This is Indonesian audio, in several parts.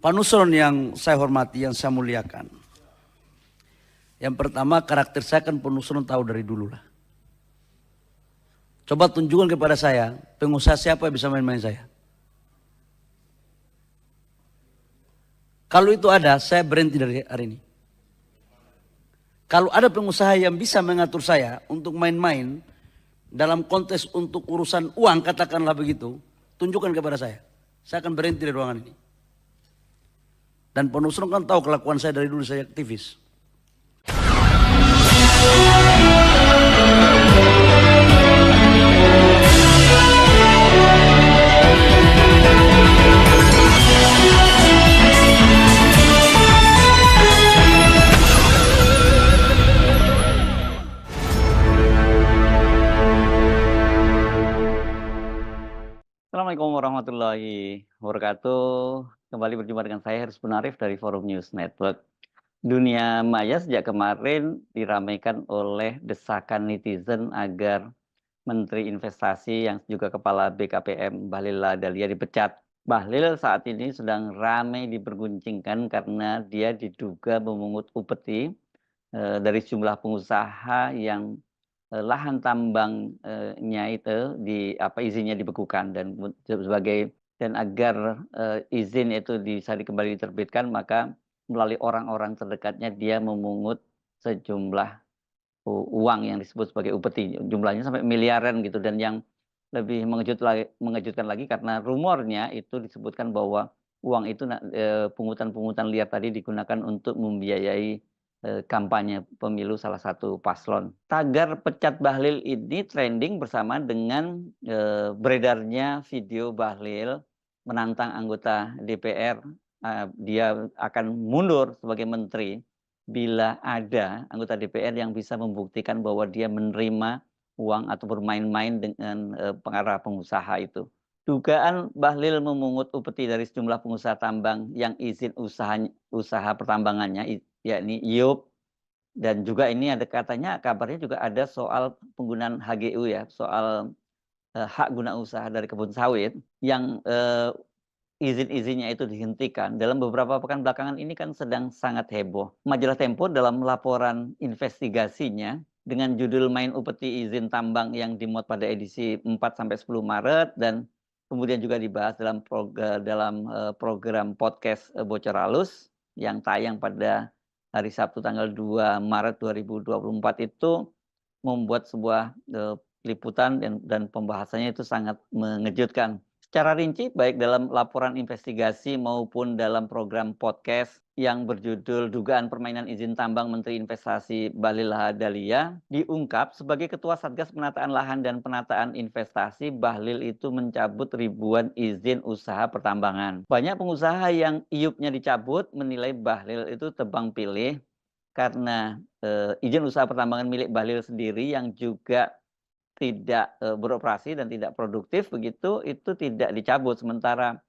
Pak Nusron yang saya hormati, yang saya muliakan. Yang pertama, karakter saya kan Pak Nusron tahu dari dulu lah. Coba tunjukkan kepada saya, pengusaha siapa yang bisa main-main saya. Kalau itu ada, saya berhenti dari hari ini. Kalau ada pengusaha yang bisa mengatur saya untuk main-main dalam konteks untuk urusan uang, katakanlah begitu, tunjukkan kepada saya. Saya akan berhenti dari ruangan ini. Dan Pak Nusron kan tahu kelakuan saya dari dulu, saya aktivis. Assalamualaikum warahmatullahi wabarakatuh. Kembali berjumpa dengan saya Haris Punarif dari Forum News Network. Dunia maya sejak kemarin diramaikan oleh desakan netizen agar Menteri Investasi yang juga Kepala BKPM Bahlil Lahadalia dipecat. Bahlil saat ini sedang ramai diperguncingkan karena dia diduga memungut upeti dari sejumlah pengusaha yang lahan tambangnya itu izinnya dibekukan dan agar izin itu bisa kembali diterbitkan, maka melalui orang-orang terdekatnya dia memungut sejumlah uang yang disebut sebagai upeti, jumlahnya sampai miliaran gitu. Dan yang lebih mengejutkan lagi karena rumornya itu disebutkan bahwa uang itu pungutan-pungutan liar tadi digunakan untuk membiayai kampanye pemilu salah satu paslon. Tagar pecat Bahlil ini trending bersama dengan beredarnya video Bahlil menantang anggota DPR. Dia akan mundur sebagai menteri bila ada anggota DPR yang bisa membuktikan bahwa dia menerima uang atau bermain-main dengan para pengusaha itu. Dugaan Bahlil memungut upeti dari sejumlah pengusaha tambang yang izin usaha pertambangannya, yakni IUP, dan juga ini ada katanya kabarnya juga ada soal penggunaan HGU ya, soal hak guna usaha dari kebun sawit yang izin-izinnya itu dihentikan. Dalam beberapa pekan belakangan ini kan sedang sangat heboh. Majalah Tempo dalam laporan investigasinya dengan judul Main Upeti Izin Tambang yang dimuat pada edisi 4-10 Maret dan kemudian juga dibahas dalam program podcast Bocor Halus yang tayang pada hari Sabtu tanggal 2 Maret 2024 itu membuat sebuah liputan dan pembahasannya itu sangat mengejutkan. Secara rinci, baik dalam laporan investigasi maupun dalam program podcast yang berjudul Dugaan Permainan Izin Tambang Menteri Investasi Bahlil Lahadalia, diungkap sebagai Ketua Satgas Penataan Lahan dan Penataan Investasi, Bahlil itu mencabut ribuan izin usaha pertambangan. Banyak pengusaha yang IUP-nya dicabut menilai Bahlil itu tebang pilih karena izin usaha pertambangan milik Bahlil sendiri yang juga tidak beroperasi dan tidak produktif begitu itu tidak dicabut, sementara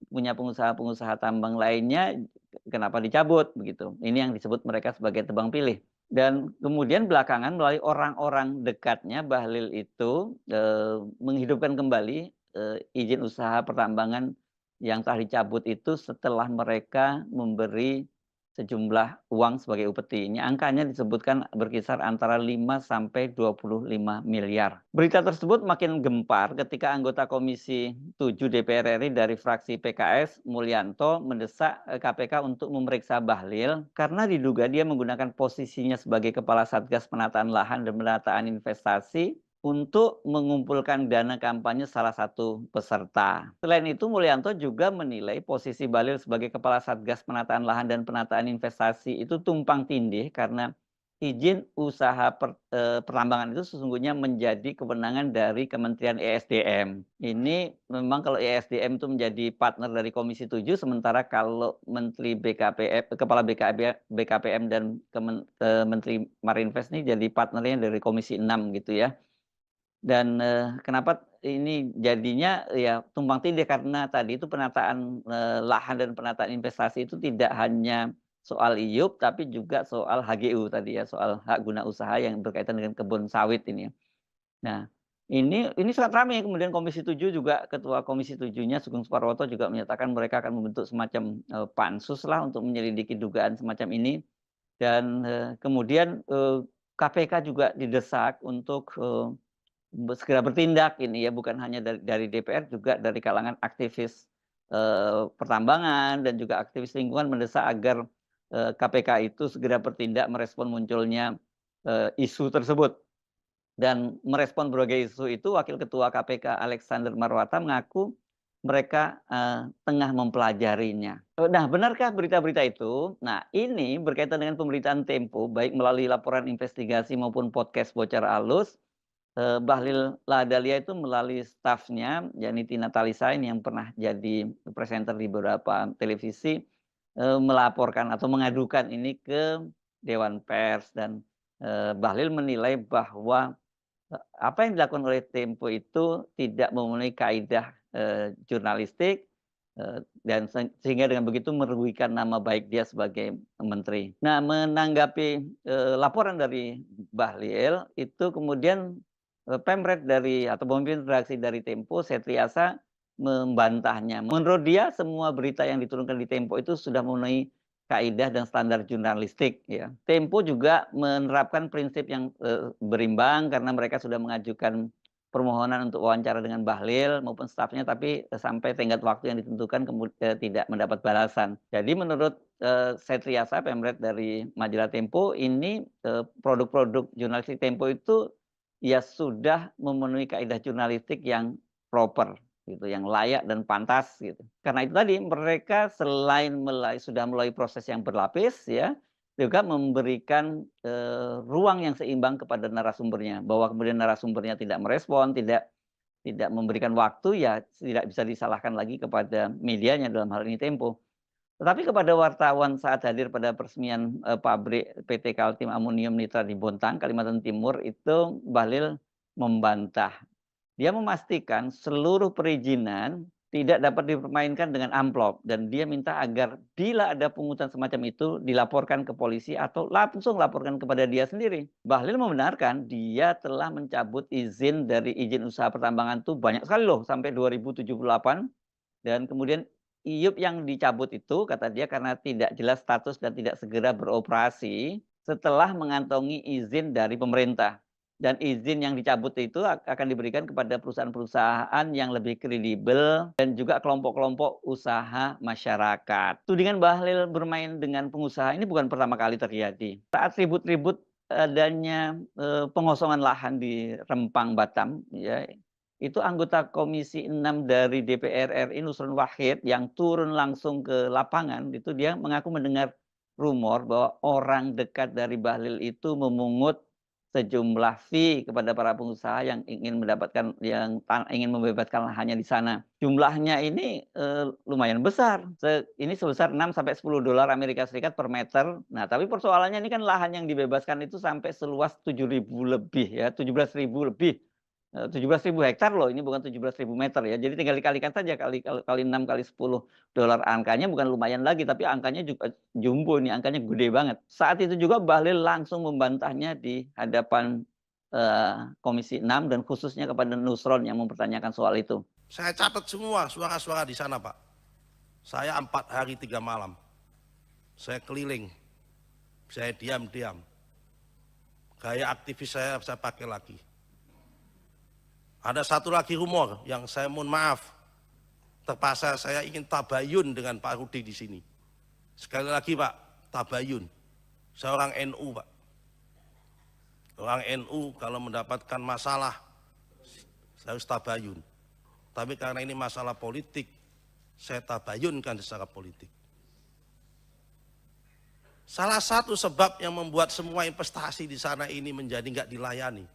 punya pengusaha-pengusaha tambang lainnya kenapa dicabut begitu. Ini yang disebut mereka sebagai tebang pilih. Dan kemudian belakangan melalui orang-orang dekatnya Bahlil itu menghidupkan kembali izin usaha pertambangan yang telah dicabut itu setelah mereka memberi sejumlah uang sebagai upeti. Ini angkanya disebutkan berkisar antara 5 sampai 25 miliar. Berita tersebut makin gempar ketika anggota Komisi 7 DPR RI dari fraksi PKS, Mulyanto, mendesak KPK untuk memeriksa Bahlil karena diduga dia menggunakan posisinya sebagai Kepala Satgas Penataan Lahan dan Penataan Investasi untuk mengumpulkan dana kampanye salah satu peserta. Selain itu, Mulyanto juga menilai posisi Bahlil sebagai Kepala Satgas Penataan Lahan dan Penataan Investasi itu tumpang tindih karena izin usaha pertambangan itu sesungguhnya menjadi kewenangan dari Kementerian ESDM. Ini memang kalau ESDM itu menjadi partner dari Komisi 7, sementara kalau Menteri BKPM, Kepala BKPM dan Menteri Marinvest ini jadi partnernya dari Komisi 6 gitu ya. Dan kenapa ini jadinya ya tumpang tindih karena tadi itu penataan lahan dan penataan investasi itu tidak hanya soal IUP tapi juga soal HGU tadi ya, soal hak guna usaha yang berkaitan dengan kebun sawit ini. Nah, Ini sangat ramai, kemudian Komisi 7 juga, Ketua Komisi 7-nya Sugeng Suparwoto juga menyatakan mereka akan membentuk semacam, pansus lah untuk menyelidiki dugaan semacam ini. Dan, kemudian, KPK juga didesak untuk, segera bertindak ini ya, bukan hanya dari DPR, juga dari kalangan aktivis, pertambangan dan juga aktivis lingkungan mendesak agar, KPK itu segera bertindak merespon munculnya, isu tersebut. Dan merespon berbagai isu itu, Wakil Ketua KPK Alexander Marwata mengaku mereka, tengah mempelajarinya. Nah, benarkah berita-berita itu? Nah, ini berkaitan dengan pemberitaan Tempo, baik melalui laporan investigasi maupun podcast Bocor Alus. Bahlil Lahadalia itu melalui stafnya, yakni Tina Talisain yang pernah jadi presenter di beberapa televisi, melaporkan atau mengadukan ini ke Dewan Pers. Dan, Bahlil menilai bahwa apa yang dilakukan oleh Tempo itu tidak memenuhi kaidah, jurnalistik, dan sehingga dengan begitu merugikan nama baik dia sebagai menteri. Nah, menanggapi, laporan dari Bahlil itu kemudian, pemret dari atau pemimpin redaksi dari Tempo, Setriasa, membantahnya. Menurut dia semua berita yang diturunkan di Tempo itu sudah memenuhi kaidah dan standar jurnalistik ya. Tempo juga menerapkan prinsip yang, berimbang karena mereka sudah mengajukan permohonan untuk wawancara dengan Bahlil maupun stafnya, tapi, sampai tenggat waktu yang ditentukan tidak mendapat balasan. Jadi menurut, Setriasa, pemret dari majalah Tempo, ini, produk-produk jurnalistik Tempo itu ya sudah memenuhi kaidah jurnalistik yang proper gitu, yang layak dan pantas gitu. Karena itu tadi mereka selain sudah melalui proses yang berlapis ya, juga memberikan, ruang yang seimbang kepada narasumbernya, bahwa kemudian narasumbernya tidak merespon, tidak memberikan waktu, ya tidak bisa disalahkan lagi kepada medianya, dalam hal ini Tempo. Tetapi kepada wartawan saat hadir pada peresmian, pabrik PT Kaltim Amonium Nitrat di Bontang, Kalimantan Timur, itu Bahlil membantah. Dia memastikan seluruh perizinan tidak dapat dipermainkan dengan amplop, dan dia minta agar bila ada pungutan semacam itu dilaporkan ke polisi atau langsung laporkan kepada dia sendiri. Bahlil membenarkan dia telah mencabut izin dari izin usaha pertambangan itu banyak sekali loh, sampai 2078. Dan kemudian IUP yang dicabut itu kata dia karena tidak jelas status dan tidak segera beroperasi setelah mengantongi izin dari pemerintah. Dan izin yang dicabut itu akan diberikan kepada perusahaan-perusahaan yang lebih kredibel dan juga kelompok-kelompok usaha masyarakat. Tudingan Bahlil bermain dengan pengusaha ini bukan pertama kali terjadi. Saat ribut-ribut adanya, pengosongan lahan di Rempang, Batam, ya, itu anggota Komisi 6 dari DPR RI Nusron Wahid yang turun langsung ke lapangan, itu dia mengaku mendengar rumor bahwa orang dekat dari Bahlil itu memungut sejumlah fee kepada para pengusaha yang ingin mendapatkan, yang ingin membebaskan lahannya di sana. Jumlahnya ini, lumayan besar, ini sebesar 6 sampai 10 dolar Amerika Serikat per meter. Nah, tapi persoalannya ini kan lahan yang dibebaskan itu sampai seluas 7.000 lebih ya, 17.000 lebih. 17.000 hektar loh, ini bukan 17.000 meter ya. Jadi tinggal dikalikan saja kali 6 kali 10 dolar, angkanya bukan lumayan lagi, tapi angkanya juga jumbo, ini angkanya gede banget. Saat itu juga Bahlil langsung membantahnya di hadapan, Komisi 6 dan khususnya kepada Nusron yang mempertanyakan soal itu. Saya catat semua suara-suara di sana, Pak. Saya 4 hari 3 malam. Saya keliling. Saya diam-diam. Gaya aktivis saya pakai lagi. Ada satu lagi rumor yang saya mohon maaf, terpaksa saya ingin tabayun dengan Pak Rudi di sini. Sekali lagi Pak, tabayun. Saya orang NU Pak. Orang NU kalau mendapatkan masalah, saya harus tabayun. Tapi karena ini masalah politik, saya tabayunkan secara politik. Salah satu sebab yang membuat semua investasi di sana ini menjadi nggak dilayani.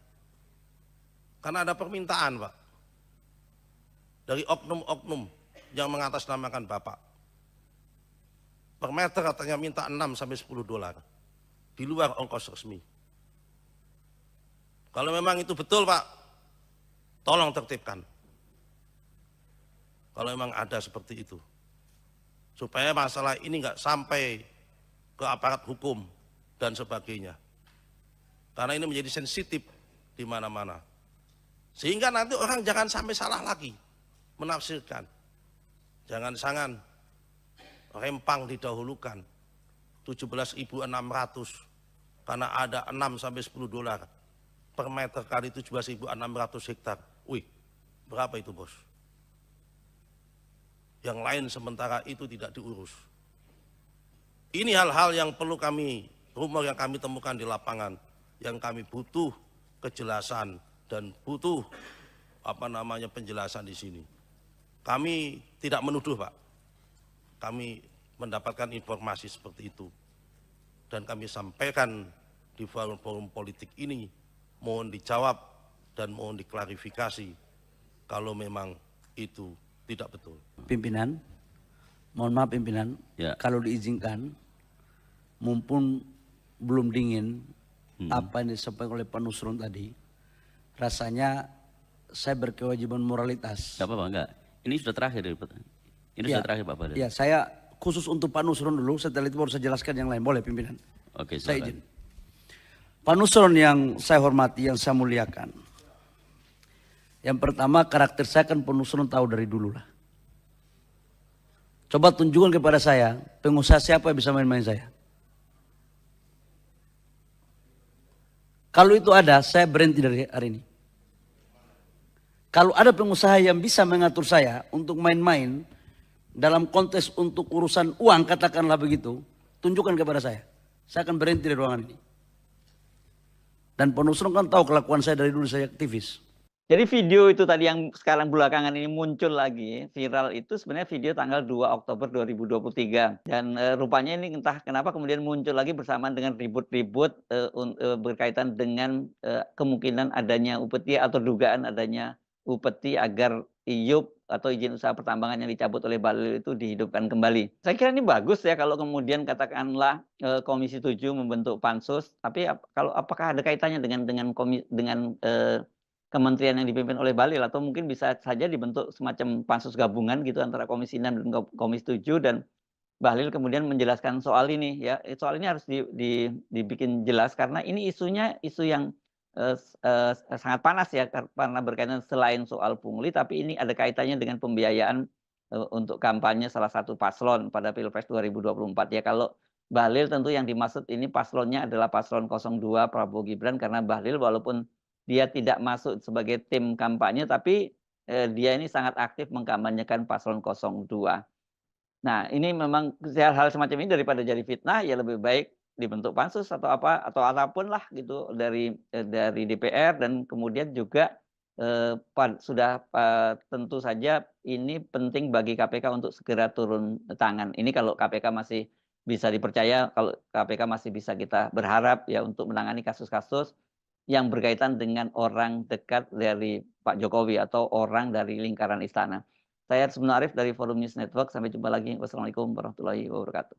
Karena ada permintaan Pak, dari oknum-oknum yang mengatasnamakan Bapak. Per meter katanya minta 6 sampai 10 dolar, di luar ongkos resmi. Kalau memang itu betul Pak, tolong tertibkan. Kalau memang ada seperti itu. Supaya masalah ini nggak sampai ke aparat hukum dan sebagainya. Karena ini menjadi sensitif di mana-mana. Sehingga nanti orang jangan sampai salah lagi menafsirkan. Jangan-jangan rempang didahulukan 17.600 karena ada 6 sampai 10 dolar per meter kali 17.600 hektar. Wih, berapa itu bos? Yang lain sementara itu tidak diurus. Ini hal-hal yang perlu rumor yang kami temukan di lapangan, yang kami butuh kejelasan dan butuh penjelasan di sini. Kami tidak menuduh, Pak. Kami mendapatkan informasi seperti itu. Dan kami sampaikan di forum-forum politik ini, mohon dijawab dan mohon diklarifikasi kalau memang itu tidak betul. Pimpinan, mohon maaf pimpinan, kalau diizinkan, mumpun belum dingin apa yang disampaikan oleh Pak Nusron tadi, rasanya saya berkewajiban moralitas. Gak apa-apa, enggak. Ini sudah terakhir. Ini sudah terakhir Pak Bahlil. Ya, saya khusus untuk Pak Nusron dulu, setelah itu baru saya jelaskan yang lain. Boleh pimpinan? Oke, saya silakan. izin. Pak Nusron yang saya hormati, yang saya muliakan. Yang pertama, karakter saya kan Pak Nusron tahu dari dulu lah. Coba tunjukkan kepada saya, pengusaha siapa yang bisa main-main saya. Kalau itu ada, saya berhenti dari hari ini. Kalau ada pengusaha yang bisa mengatur saya untuk main-main dalam konteks untuk urusan uang, katakanlah begitu, tunjukkan kepada saya. Saya akan berhenti dari ruangan ini. Dan Pak Nusron kan tahu kelakuan saya dari dulu, saya aktivis. Jadi video itu tadi yang sekarang belakangan ini muncul lagi, viral itu sebenarnya video tanggal 2 Oktober 2023. Dan rupanya ini entah kenapa kemudian muncul lagi bersamaan dengan ribut-ribut berkaitan dengan kemungkinan adanya upeti atau dugaan adanya upeti agar IUP atau izin usaha pertambangan yang dicabut oleh Bahlil itu dihidupkan kembali. Saya kira ini bagus ya kalau kemudian katakanlah Komisi 7 membentuk pansus, tapi kalau apakah ada kaitannya dengan kementerian yang dipimpin oleh Bahlil, atau mungkin bisa saja dibentuk semacam pansus gabungan gitu antara Komisi 6 dan Komisi 7 dan Bahlil kemudian menjelaskan soal ini ya. Soal ini harus dibikin jelas karena ini isunya isu yang sangat panas ya, karena berkaitan selain soal pungli tapi ini ada kaitannya dengan pembiayaan untuk kampanye salah satu paslon pada Pilpres 2024 ya. Kalau Bahlil tentu yang dimaksud ini paslonnya adalah paslon 02 Prabowo Gibran, karena Bahlil walaupun dia tidak masuk sebagai tim kampanye, tapi dia ini sangat aktif mengkampanyekan paslon 02. Nah, ini memang hal-hal semacam ini daripada jadi fitnah, ya lebih baik dibentuk pansus atau apa atau apapun lah gitu dari DPR, dan kemudian juga sudah tentu saja ini penting bagi KPK untuk segera turun tangan. Ini kalau KPK masih bisa dipercaya, kalau KPK masih bisa kita berharap ya untuk menangani kasus-kasus yang berkaitan dengan orang dekat dari Pak Jokowi atau orang dari lingkaran istana. Saya Haris Arif dari Forum News Network. Sampai jumpa lagi. Wassalamualaikum warahmatullahi wabarakatuh.